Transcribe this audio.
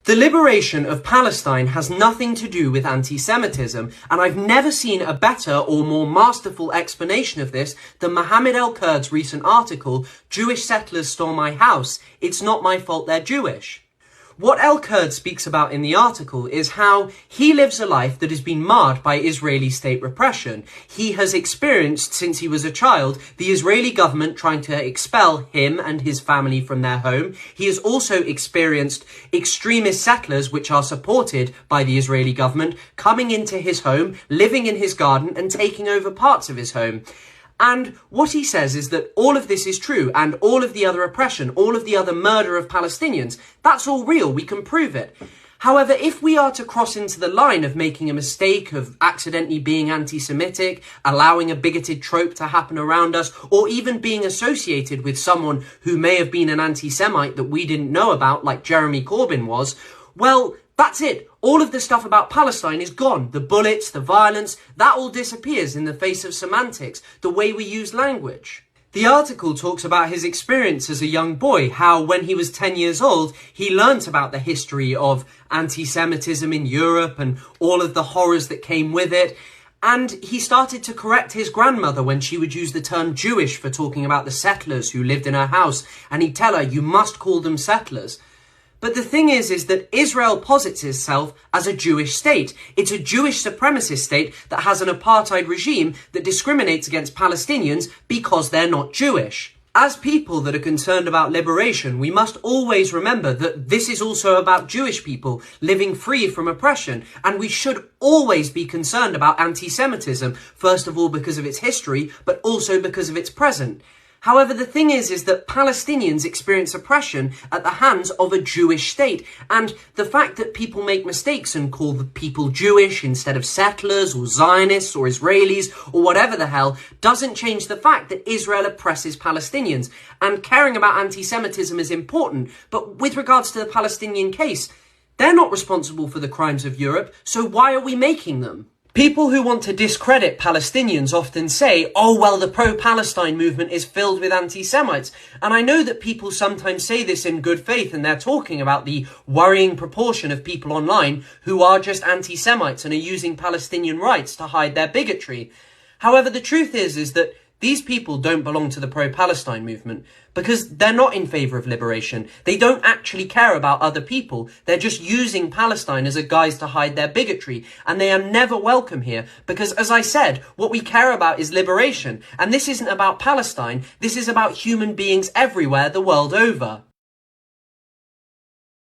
The liberation of Palestine has nothing to do with anti-Semitism, and I've never seen a better or more masterful explanation of this than Mohammed Kurd's recent article, "Jewish Settlers Stole My House. It's Not My Fault They're Jewish." What Kurd speaks about in the article is how he lives a life that has been marred by Israeli state repression. He has experienced, since he was a child, the Israeli government trying to expel him and his family from their home. He has also experienced extremist settlers, which are supported by the Israeli government, coming into his home, living in his garden, and taking over parts of his home. And what he says is that all of this is true, and all of the other oppression, all of the other murder of Palestinians, that's all real, we can prove it. However, if we are to cross into the line of making a mistake, of accidentally being anti-Semitic, allowing a bigoted trope to happen around us, or even being associated with someone who may have been an anti-Semite that we didn't know about, like Jeremy Corbyn was, well, that's it. All of the stuff about Palestine is gone. The bullets, the violence, that all disappears in the face of semantics, the way we use language. The article talks about his experience as a young boy, how when he was 10 years old, he learnt about the history of anti-Semitism in Europe and all of the horrors that came with it. And he started to correct his grandmother when she would use the term Jewish for talking about the settlers who lived in her house. And he'd tell her, you must call them settlers. But the thing is that Israel posits itself as a Jewish state. It's a Jewish supremacist state that has an apartheid regime that discriminates against Palestinians because they're not Jewish. As people that are concerned about liberation, we must always remember that this is also about Jewish people living free from oppression, and we should always be concerned about anti-Semitism, first of all because of its history, but also because of its present. However, the thing is that Palestinians experience oppression at the hands of a Jewish state. And the fact that people make mistakes and call the people Jewish instead of settlers or Zionists or Israelis or whatever the hell doesn't change the fact that Israel oppresses Palestinians. And caring about anti-Semitism is important. But with regards to the Palestinian case, they're not responsible for the crimes of Europe. So why are we making them? People who want to discredit Palestinians often say, oh, well, the pro-Palestine movement is filled with anti-Semites. And I know that people sometimes say this in good faith, and they're talking about the worrying proportion of people online who are just anti-Semites and are using Palestinian rights to hide their bigotry. However, the truth is that these people don't belong to the pro-Palestine movement because they're not in favour of liberation. They don't actually care about other people. They're just using Palestine as a guise to hide their bigotry, and they are never welcome here because, as I said, what we care about is liberation. And this isn't about Palestine. This is about human beings everywhere the world over.